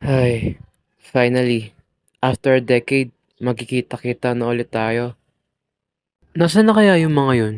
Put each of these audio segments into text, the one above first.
Ay, finally, after a decade, magkikita-kita na ulit tayo. Nasaan na kaya yung mga yun?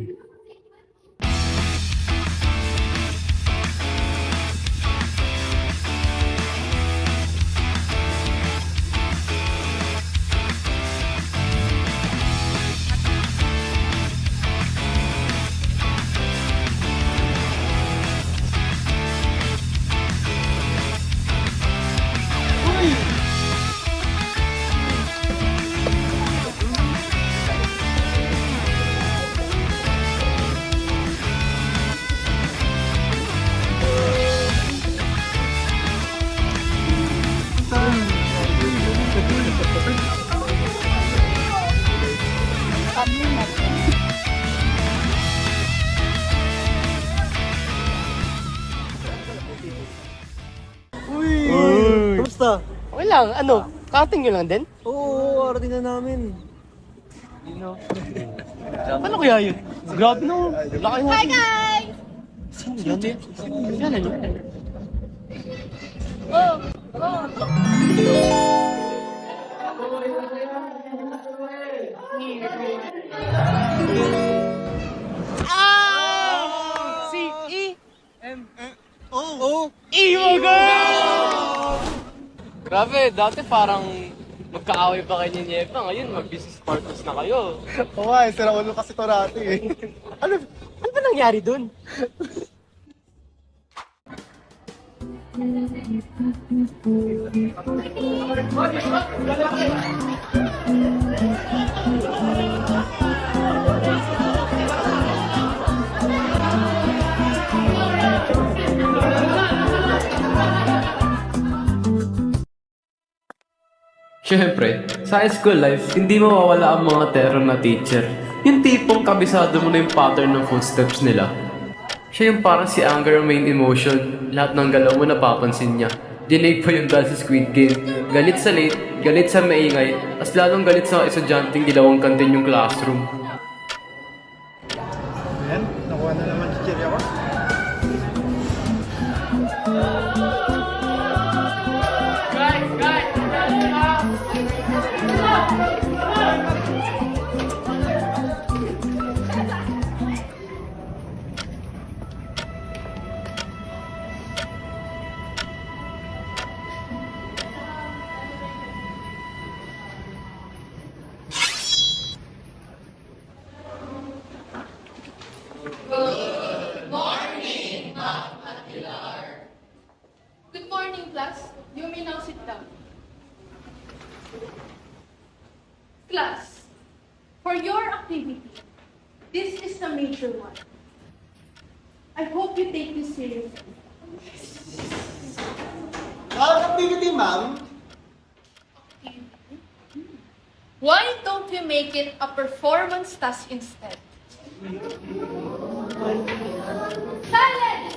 Kamusta? Okay lang, ano? Cutting nyo lang din? Oo, arating na namin. Paano kaya yun? Grabe no. Laki natin. Hi guys! Sino yan? Yan, ano? Si E. Oo! Grabe, dati parang magkaaway pa kayo ni Nieva. Ngayon, mag-business partners na kayo. Oo nga, sira ulo kasi to dati eh. Ano ba nangyari dun? Siyempre, sa high school life, hindi mawawala ang mga terror na teacher. Yung tipong kabisado mo na yung pattern ng footsteps nila. Siya yung parang si anger ang main emotion. Lahat ng galaw mo napapansin niya. Dinake pa yung dahil sa Squid Game. Galit sa late, galit sa maingay, as lalong galit sa estudyanteng ginawang kantin yung classroom. Ayan, nakuha na naman si Cherry ako. Good morning, class. You may now sit down. Class, for your activity, this is the major one. I hope you take this seriously. Activity, ma'am? Why don't we make it a performance task instead? Silence!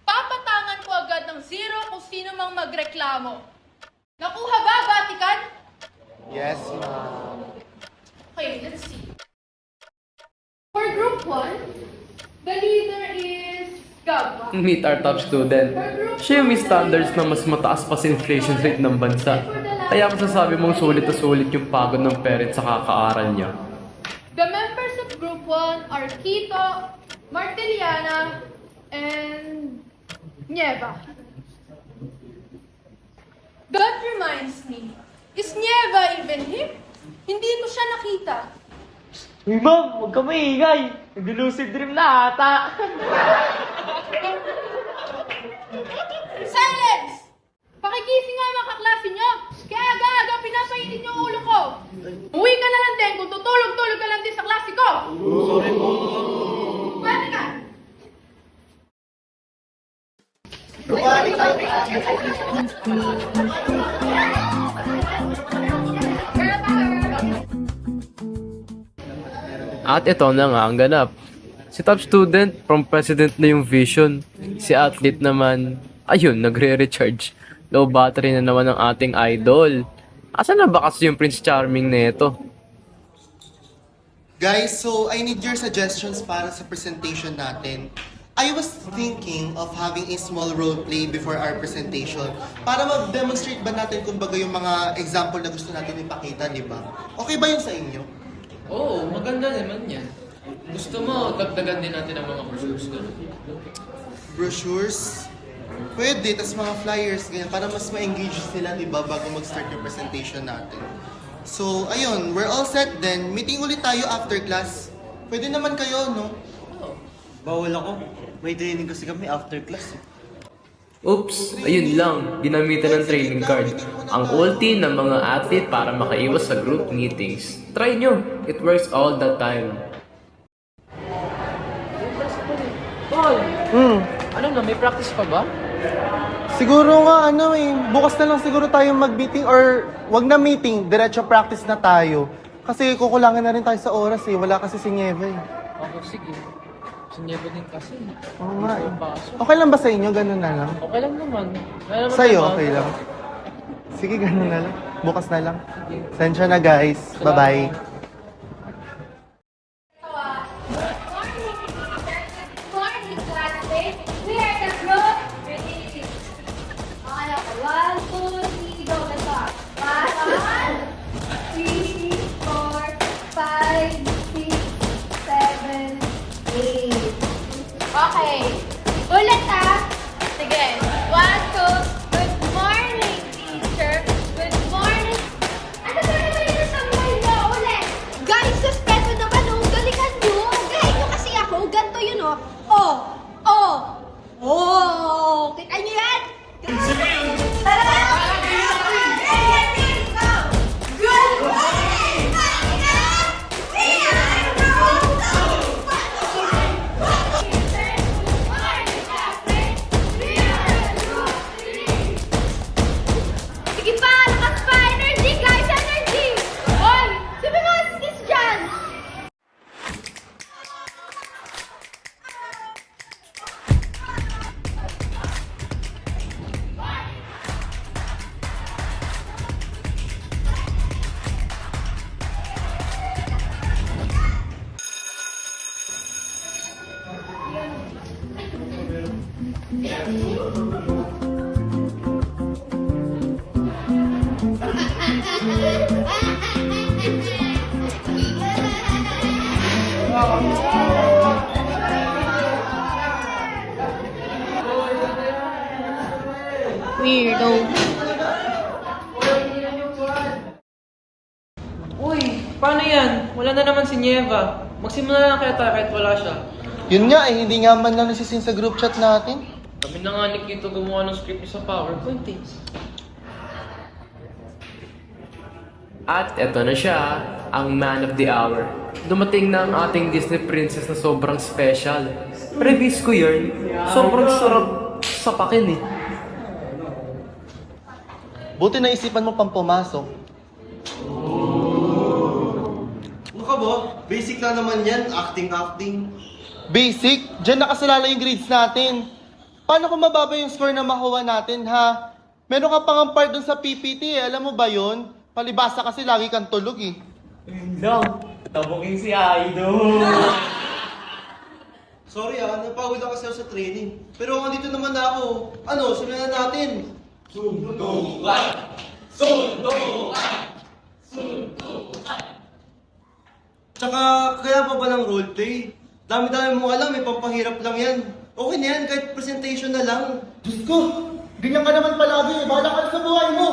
Papatangan ko agad ng zero kung sino mang magreklamo. Nakuha ba, Vatican? Yes, ma'am. Okay, let's see. For group 1, the leader is Gab. Meet our top student. Siya yung may standards na mas mataas pa sa inflation rate ng bansa. Kaya masasabi mong sulit na sulit yung pagod ng parents sa kakaaral niya. The members of group 1 are Kito, Martiliana, and Nieva. That reminds me, is Nieva even him? Hindi ko siya nakita. Uy, ma'am, huwag ka maingay. Nag-lucid dream na ata. Silence! Pakigising nga mga kaklase nyo. Kaya aga-aga pinapainit niyo ang ulo ko. Uwi ka na lang din kung tutulog-tulog ka lang din sa klase ko. Sorry po. Pwede ka. At ito na nga ang ganap. Si top student, from president na yung vision. Si athlete naman, ayun, nagre-recharge. Low battery na naman ang ating idol. Asa na ba kasi yung Prince Charming na ito? Guys, so I need your suggestions para sa presentation natin. I was thinking of having a small role play before our presentation para mag-demonstrate ba natin kumbaga yung mga example na gusto natin ipakita, di ba? Okay ba yun sa inyo? Oo, maganda naman yan. Gusto mo, dagdagan din natin ang mga brochures doon. Brochures? Pwede, tas mga flyers, ganyan, para mas ma-engage sila, di ba, bago mag-start yung presentation natin. So, ayun, we're all set then. Meeting ulit tayo after class. Pwede naman kayo, no? Bawal ako. May training kasi kami after class. Oops, ayun lang, ginamitan ng training card. Ang ulti ng mga athlete para makaiwas sa group meetings. Try nyo, it works all the time. Paul, ano na, may practice pa ba? Siguro nga, bukas na lang siguro tayo mag-meeting or wag na meeting, diretso practice na tayo. Kasi kukulangan na rin tayo sa oras wala kasi si Nieve Ako, sige. Sinyebo din kasi. Oo nga Baso. Okay lang ba sa inyo? Ganun na lang? Okay lang naman. Sa'yo, okay lang. Sige, ganun na lang. Bukas na lang. Sensya na guys. Bye-bye. Morning, classmates. We are the group. Ready? Okay, okay. 1, 2, 3, go. Let's go. 1, 2, 3, 4, 5, 6, 7, 8. Okay. Ulit Sige. 1, 2. Good morning, teacher. Good morning. Ano ba naman yung nasabuhay mo? Ulit. Guys, suspeto naman oh. Galingan nyo. Galing nyo kasi ako. Ganto yun oh. Oh. Kita nyo yan? Tara! Good morning, Manila! We are Group 2! Sige pa, lakas pa. Energy, guys, energy. Hoy, sabi nga sis dyan. Weirdo. Uy, paano yan? Wala na naman si Nieva. Magsimula na kaya tayo kahit wala siya. Yun nga hindi nga man lang nasisin sa group chat natin. Kami na nga ni Kito gumawa ng script niya sa PowerPoint eh. At eto na siya, ang man of the hour. Dumating na ang ating Disney princess na sobrang special. Previous ko yun, sobrang sarap sapakin eh. Buti na isipan mo pang pumasok. Ano ka ba? Basic lang naman yan. Acting. Basic? Diyan nakasalala yung grades natin. Paano kung mababa yung score na makuha natin, ha? Meron ka pang part dun sa PPT Alam mo ba yun? Palibasa kasi lagi kang tulog Lang. Tabukin si Idol. Sorry napagod ako kasi ako sa training. Pero andito naman na ako. Ano, simulan na natin. Tsaka, kaya pa ba ng roleplay? Dami-dami mo alam, may pampahirap lang yan. Okay na yan, kahit presentation na lang. Diyos ko! Ganyan ka naman palagi Bahala ka sa buhay mo!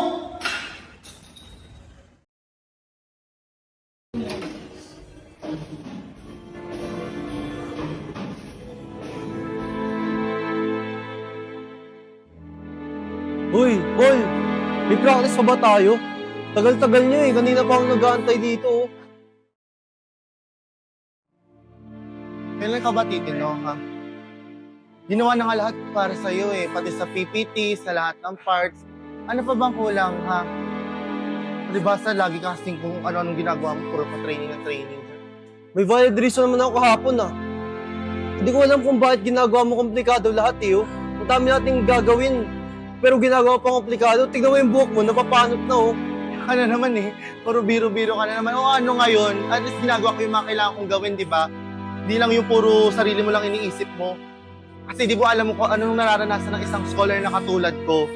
Uy, Paul! May practice pa ba tayo? Tagal-tagal niyo kanina pa akong nag-aantay dito Kailan ka ba titino, ha? Ginawa na nga lahat para sa'yo pati sa PPT, sa lahat ng parts. Ano pa bang kulang, ha? Diba sa lagi kasing kung ano-anong ginagawa mo, puro pa training ng training. May valid reason naman ako kahapon Hindi ko alam kung bakit ginagawa mo komplikado lahat Ang dami nating gagawin. Pero ginagawa pa komplikado. Tignan mo yung buhok mo, napapanot na Ano naman puro biro-biro ka na naman. O ano ngayon, at least ginagawa ko yung mga kailangan kong gawin, di ba? Hindi lang yung puro sarili mo lang iniisip mo. Kasi di mo alam mo kung anong nararanasan ng isang scholar na katulad ko.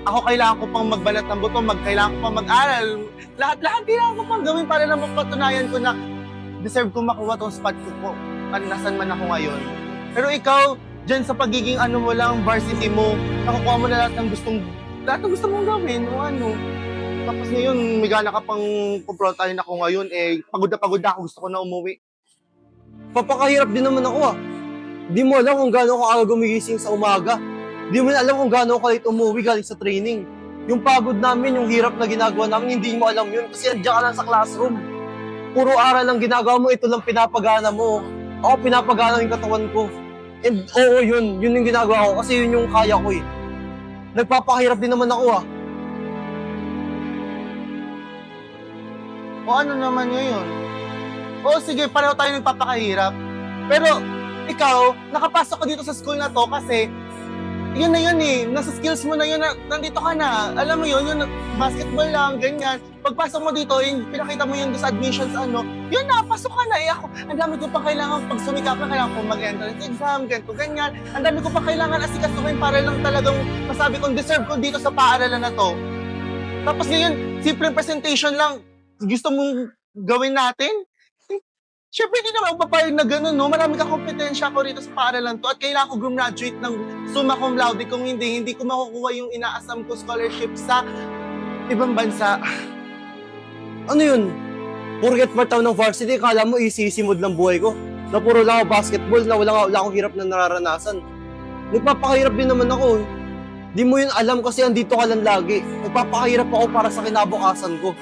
Ako kailangan ko pang magbalat ng buto, kailangan ko pang mag-aral. Lahat kailangan ko pang gawin para lang mapatunayan ko na deserve ko makuha tong spot ko nasan man ako ngayon. Pero ikaw, dyan sa pagiging ano mo lang, varsity mo, nakukuha mo na lahat ng gusto mong gawin o ano. Tapos ngayon, may gana ka pang kumprontahin ako ngayon, pagod na ako, gusto ko na umuwi. Papakahirap din naman ako ah. Di mo alam kung gaano ako aga gumigising sa umaga. Di mo alam kung gaano ako late umuwi galing sa training. Yung pagod namin, yung hirap na ginagawa namin, hindi mo alam yun kasi andiyan ka lang sa classroom. Puro aral ang ginagawa mo, ito lang pinapagana mo. Ako pinapagana yung katawan ko. And oo, yun yung ginagawa ko kasi yun yung kaya ko eh. Nagpapakahirap din naman ako ah. O ano naman ngayon? O sige, pareho tayo nagpapakahirap. Pero ikaw, nakapasok ka dito sa school na to kasi yun na yun eh. Nasa skills mo na yun na nandito ka na. Alam mo yun, yung basketball lang, ganyan. Pagpasok mo dito, yung pinakita mo yun sa admissions, yun na, pasok ka na. Ako, ang dami ko pa kailangan, pag sumikap na kailangan ko mag-entrance exam, ganito, ganyan. Ang dami ko pa kailangan asikasuhin para lang talagang masabi kong deserve ko dito sa paaralan na to. Tapos ngayon, simple presentation lang, gusto mong gawin natin? Siyempre, hindi naman ako papayag na gano'n, no? Marami ka kompetensya ko rito sa paaralan to at kailangan ko graduate ng summa cum laude. Kung hindi ko makukuha yung inaasam ko scholarship sa ibang bansa. Ano yun? Porket part ng varsity, kala mo isisimod lang buhay ko. Na puro lang ako basketball, na wala akong hirap na nararanasan. Nagpapakahirap din naman ako. Di mo yun alam kasi andito ka lang lagi. Nagpapakahirap ako para sa kinabukasan ko.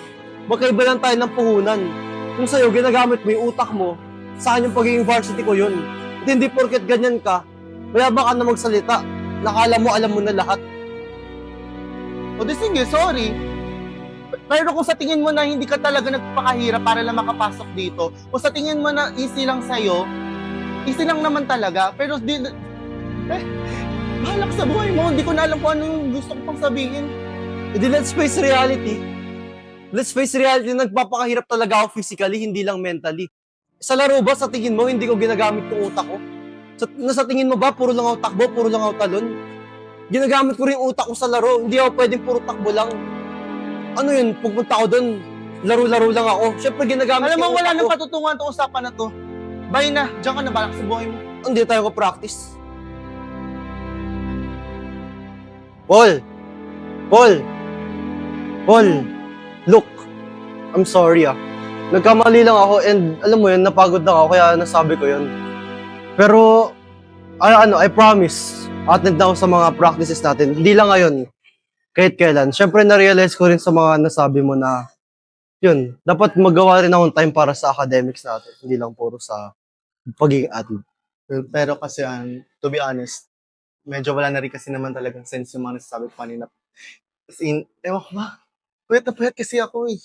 Magkaiba lang tayo ng puhunan. Kung sa'yo, ginagamit mo yung utak mo, saan yung pagiging varsity ko yun? At hindi porket ganyan ka, mayabang ka na magsalita. Nakala mo, alam mo na lahat. O di sige, sorry. Pero kung sa tingin mo na hindi ka talaga nagpakahirap para lang makapasok dito, kung sa tingin mo na easy lang sa'yo, easy lang naman talaga. Pero bahala ka sa buhay mo. Hindi ko na alam kung ano yung gusto ko pang sabihin. E di let's face reality. Let's face reality, nagpapakahirap talaga ako physically, hindi lang mentally. Sa laro ba, sa tingin mo, hindi ko ginagamit yung utak ko? Sa tingin mo ba, puro lang ako takbo, puro lang ako talon? Ginagamit ko rin yung utak ko sa laro, hindi ako pwedeng puro takbo lang. Ano yun, pupunta ako doon, laro-laro lang ako. Siyempre, ginagamit Alam mo, yung wala utak nang ko. patutunguhan itong usapan na to. Bye na, diyan ka na, balak sa buhay mo. Hindi tayo ko practice. Paul! Look, I'm sorry ah. Nagkamali lang ako and alam mo yun, napagod na ako kaya nasabi ko yun. Pero, I promise, attend na ako sa mga practices natin. Hindi lang ngayon, kahit kailan. Siyempre, na-realize ko rin sa mga nasabi mo na, yun, dapat magawa rin akong time para sa academics natin. Hindi lang puro sa pagiging athlete. Pero kasi, to be honest, medyo wala na rin kasi naman talagang sense yung mga nasasabi ko kanina. As in, ewan ko ba? Puyat na puyat kasi ako eh.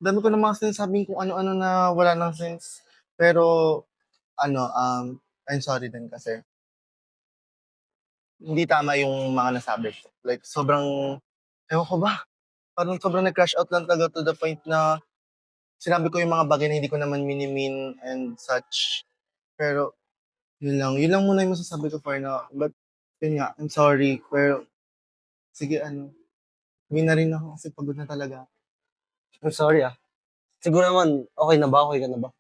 Dami ko na mga sinasabing kung ano-ano na wala ng sense. Pero, I'm sorry din kasi hindi tama yung mga nasabi ko. Like, sobrang, ewan ko ba? Parang sobrang nag-crash out lang talaga to the point na sinabi ko yung mga bagay na hindi ko naman minimin and such. Pero, yun lang muna yung masasabi ko for now. But, yun nga, I'm sorry. Pero, sige, uwi na rin ako kasi pagod na talaga. I'm sorry ah. Siguro naman, okay na ba? Okay ka na ba?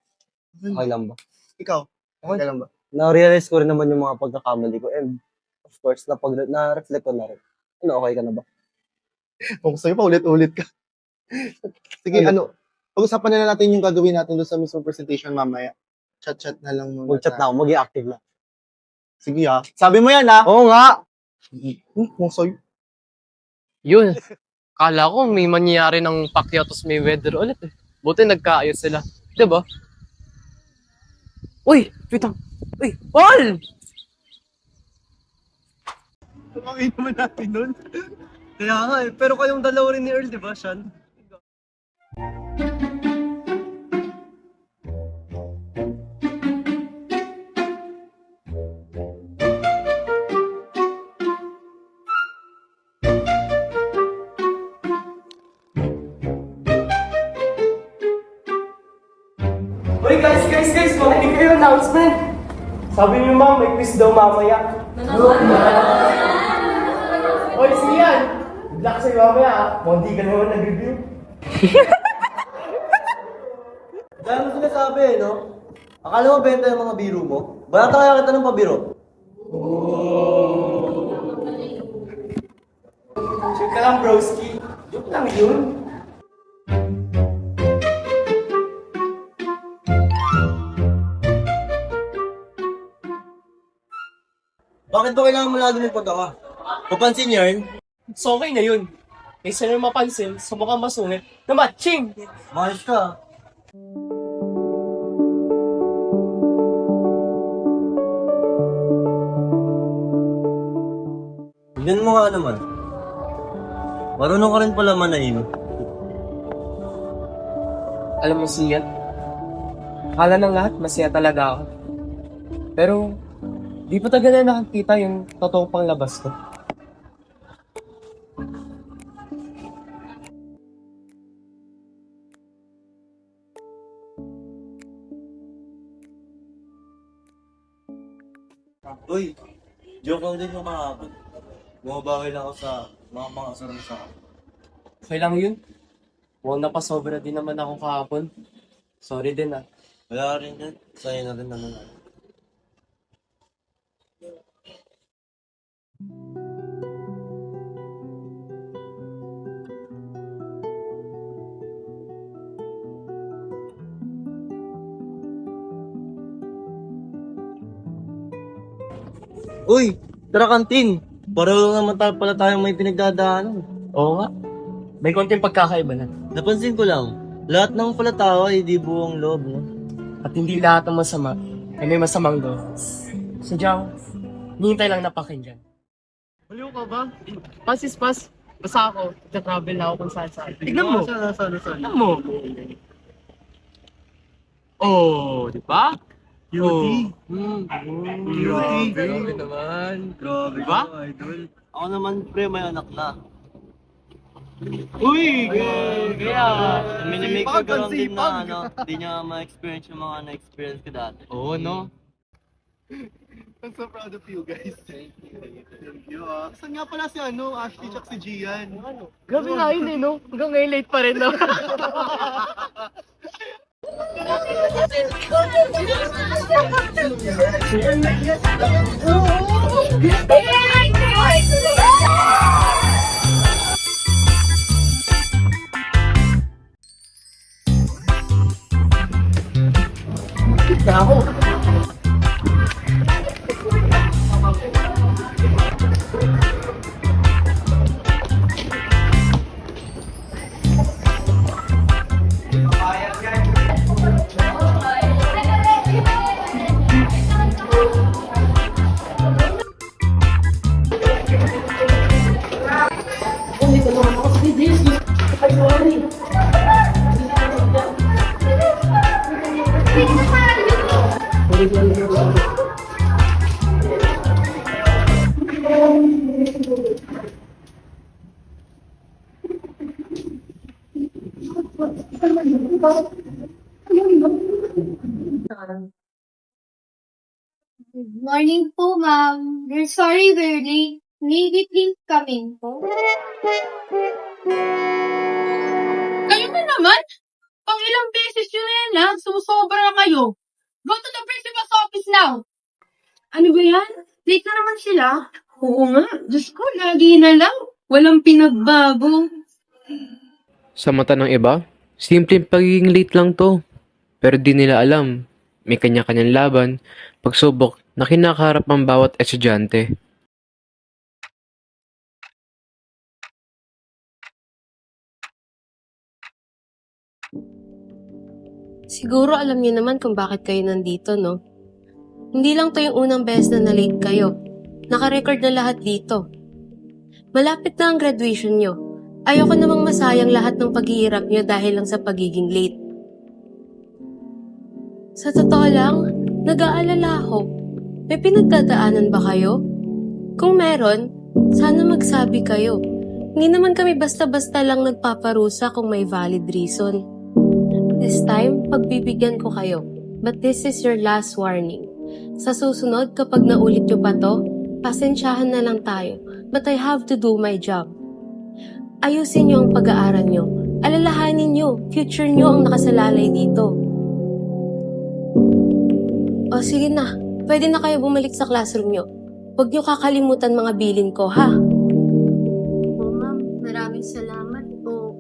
Okay lang ba? Ikaw, okay ka lang ba? Na-realize ko rin naman yung mga pagkakamali ko and of course, na-reflect ko na rin. Okay ka na ba? Kung sa'yo pa, ulit-ulit ka. Sige, pag-usapan na natin yung gagawin natin doon sa mismong presentation mamaya. Chat-chat na lang muna. Mag-chat na ako, mag-i active na. Sige Sabi mo yan Oo nga! Kung sa'yo. Yun. Kala ko may mangyayari ng Pacquiao tapos Mayweather ulit eh. Buti nagkaayos sila. Diba? Uy! Wait lang. Uy! Paul! Okay naman natin doon. Kaya nga eh, pero kayong dalawa rin ni Earl, di ba, Sean? Uy guys, makinig kayo announcement. Sabi niyo ma'am, may quiz daw mamaya. Hoy, Sian! Good luck sa'yo mamaya ah. Mundi ka naman nag-review. Dahil mo sinasabi no? Akala mo benta yung mga biro mo? Bayata kaya kita ng pabiro? Check ka lang, broski. Joke lang yun. Bakit ba kailangan mo lalo ng pagkaka? Papansin yarn? So okay na yun. Kaysa na mapansin sa mukhang masungit na matching. Mahal ka. Tignan mo nga naman. Marunong ka rin pala manaim. Alam mo siya, akala ng lahat masaya talaga ako. Pero, di pa tagal na nakakita yung totoong panglabas ko. Uy, joke lang din yung kahapon. Bumabawi lang ako sa mga pangasarang sa akin. Okay lang yun. Mukhang napasobra din naman ako kahapon. Sorry din ah. Wala rin yan. Sa'yo na rin naman ako. Uy, tara kantin. Pareho lang naman pala tayong may pinagdadaanan. Oo nga. May konting pagkakaiba na. Napansin ko lang, lahat ng pala tao ay di buong loob, no? At hindi lahat ng masama ay may masamang loob. Sadyang, hinihintay lang na pakinggan. Baliw ka ba? Pass is pass. Basta ako, travel na ako kung saan saan. Tignan mo. Tignan mo. Oh, di ba? Beauty. Grabe naman. Grabe Diba? ka, idol. Ako naman, pre, may anak na. Uy! Kaya, minimake ko gano'n din na, hindi niya ma-experience yung mga na-experience ko dati. Oo, no? I'm so proud of you guys. Thank you. Saan nga pala si Ashley tsaka si Gian? Grabe nga yun eh, no? Hanggang ngayon late pa rin, no? Good morning po, ma'am. We're sorry we're late. May we please come in po? Kayo na naman? Pang ilang beses yun na yan, ha? Sumusobra na kayo. Go to the principal's office now. Ano ba yan? Late na naman sila? Oo nga. Diyos ko, lagi na lang. Walang pinagbago. Sa mata ng iba, simpleng pagiging late lang to. Pero di nila alam, may kanya-kanyang laban, pagsubok na kinakaharap ang bawat estudyante. Siguro alam niyo naman kung bakit kayo nandito, no? Hindi lang to yung unang beses na na-late kayo. Naka-record na lahat dito. Malapit na ang graduation nyo. Ayoko namang masayang lahat ng paghihirap nyo dahil lang sa pagiging late. Sa totoo lang, nag-aalala ako. May pinagdadaanan ba kayo? Kung meron, sana magsabi kayo. Hindi naman kami basta-basta lang nagpaparusa kung may valid reason. This time, pagbibigyan ko kayo. But this is your last warning. Sa susunod, kapag naulit nyo pa to, Pasensyahan na lang tayo, but I have to do my job. Ayusin niyo ang pag-aaral niyo. Alalahanin niyo, future niyo ang nakasalalay dito. O sige na, pwede na kayo bumalik sa classroom niyo. Huwag niyo kakalimutan mga bilin ko, ha? Oh, ma'am. Maraming salamat po.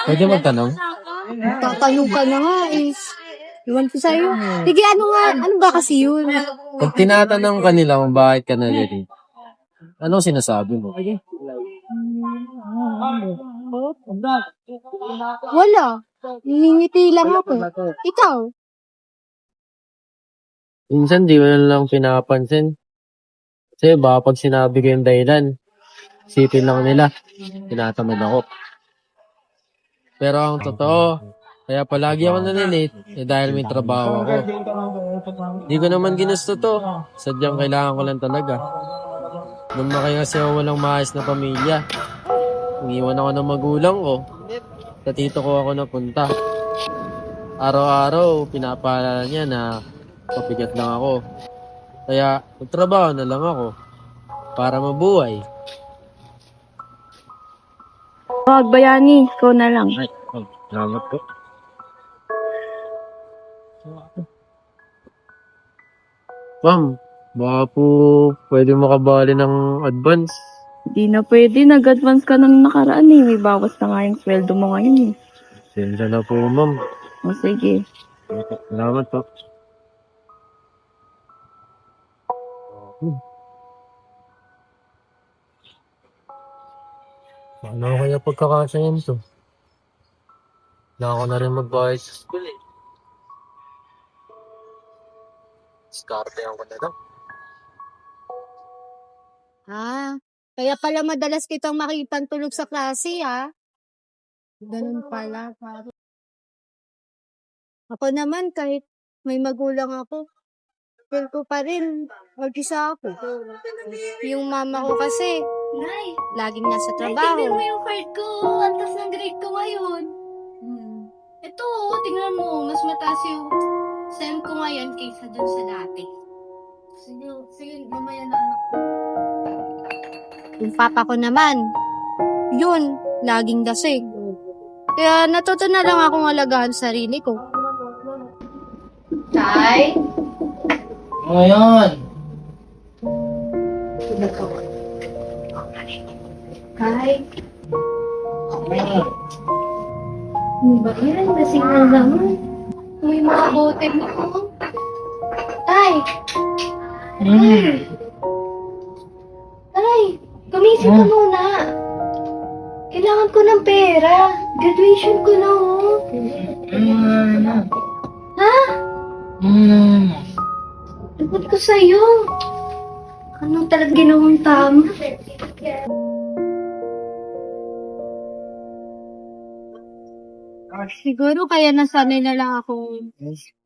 Pwede magtanong? Tatanong ka na nga eh. Iwan ko sa'yo. Sige, ano ba kasi yun? Pag tinatanong ka nila kung bakit ka nalilate, anong sinasabi mo? Wala. Ningiti lang ako. Ikaw? Minsan di mo na lang pinapansin. Kasi baka pag sinabi ko yung dahilan, isipin lang nila, tinatamad ako. Pero ang totoo, kaya palagi ako nalilate, dahil may trabaho ako. Di ko naman ginusto to. Sadyang kailangan ko lang talaga. Lumaki kasi ako walang maayos na pamilya. Iniwan ako ng magulang ko. Sa tito ko ako napunta. Araw-araw, pinapaalala niya na pabigat lang ako. Kaya, magtrabaho na lang ako para mabuhay. Wag, Bayani. Ikaw na lang. Ay, salamat po. Ma'am, baka po pwede makabali ng advance. Di na pwede. Nag-advance ka ng nakaraan eh. May bawas na nga yung sweldo mo ngayon eh. Sensya na po, ma'am. O sige. Salamat po. Paano kaya pagkakasayan to? Wala ako na rin magbayad sa school eh. Diskartehan ko na lang. Kaya pala madalas kitang makitang tulog sa klase, ha? Ganun pala. Ako naman, kahit may magulang ako, feel ko pa rin, mag-isa ako. Yung mama ko kasi, Nay, laging nasa tignan trabaho. mo yung card ko. Antas ng grade ko ngayon. Ito, tingnan mo. Mas mataas yung SEM ko ngayon kaysa dun sa dati. Sige, mamaya na anak. Yung papa ko naman, yun, laging lasing. Kaya natuto na lang akong alagaan sarili ko. Tay? Ngayon. Tay? Ano ba yan? Lasing na naman. May mga bote mo. Tay! Tay! Gumising ka muna. Kailangan ko ng pera. Graduation ko na, oh. Ha? Lugod ko sa'yo. Anong talagang ginawang tama? Siguro kaya nasanay na lang akong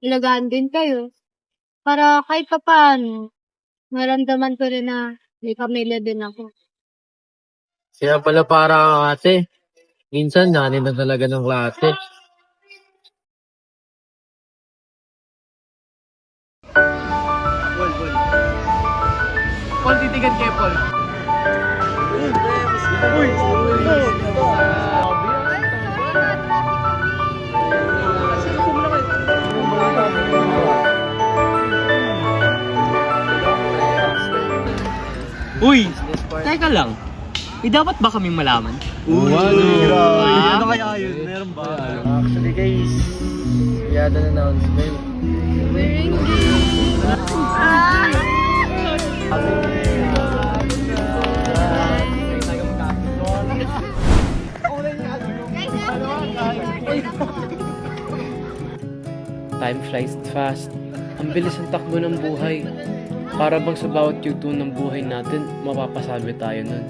ilagaan din kayo. Para kahit pa paano, maramdaman ko rin na may pamilya din ako. Kaya pala para kang ate. Minsan, nanin na talaga ng klase. Paul, titigan kay Paul. Uy! Teka lang. Dapat ba kaming malaman? Ano kaya yun? Meron ba? Actually guys, yada na announcement. Time flies fast. Ang bilis ng takbo ng buhay. Para bang sa bawat yugto ng buhay natin, mapapasabi tayo nun.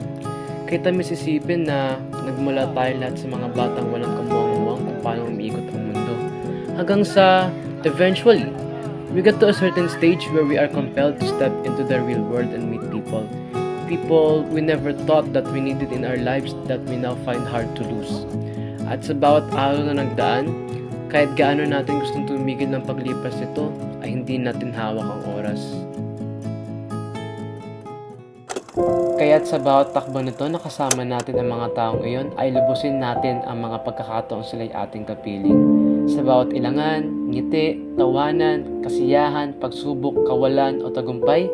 Kaya tamis isipin na nagmula tayo lahat sa mga batang walang kamuwang-muwang kung paano umiikot ang mundo. Hanggang sa, eventually, We get to a certain stage where we are compelled to step into the real world and meet people. People we never thought that we needed in our lives that we now find hard to lose. At sa bawat araw na nagdaan, kahit gaano natin gustong tumigil ng paglipas nito, ay hindi natin hawak ang oras. Kaya't sa bawat takbo nito na kasama natin ang mga taong iyon, ay lubusin natin ang mga pagkakataong sila'y ating kapiling. Sa bawat ilangan, ngiti, tawanan, kasiyahan, pagsubok, kawalan o tagumpay,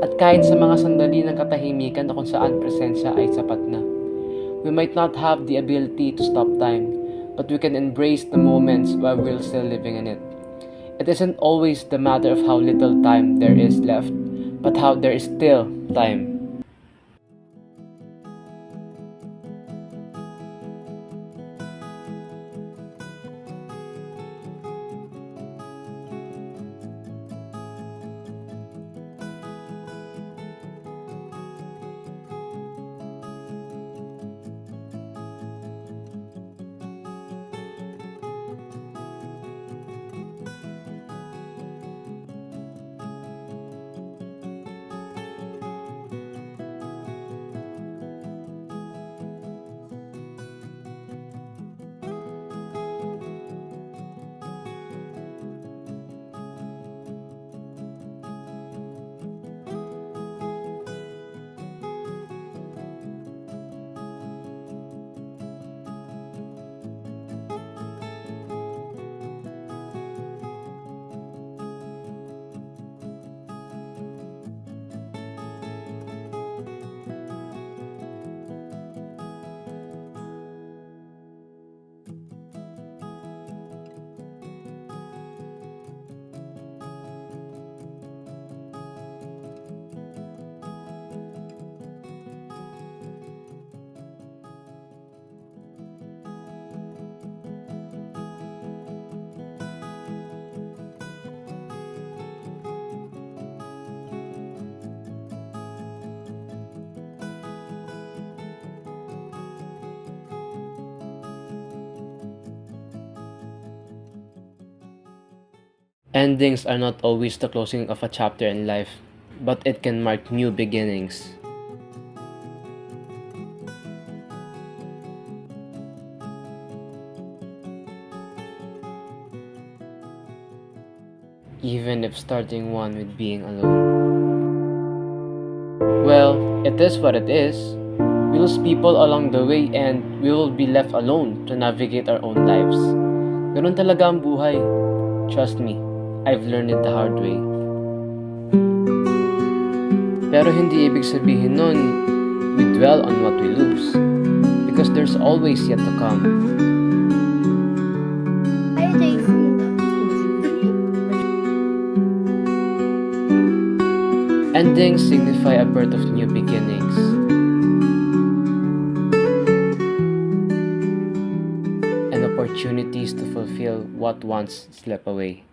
at kahit sa mga sandali ng katahimikan na kung saan presensya ay sapat na. We might not have the ability to stop time, but we can embrace the moments while we're still living in it. It isn't always the matter of how little time there is left, but how there is still time. Endings are not always the closing of a chapter in life, but it can mark new beginnings. Even if starting one with being alone. Well, it is what it is. We lose people along the way and we will be left alone to navigate our own lives. Ganun talaga ang buhay. Trust me. I've learned it the hard way. Pero hindi ibig sabihin nun, we dwell on what we lose. Because there's always yet to come. Hi, JC. Endings signify a birth of new beginnings. And opportunities to fulfill what once slept away.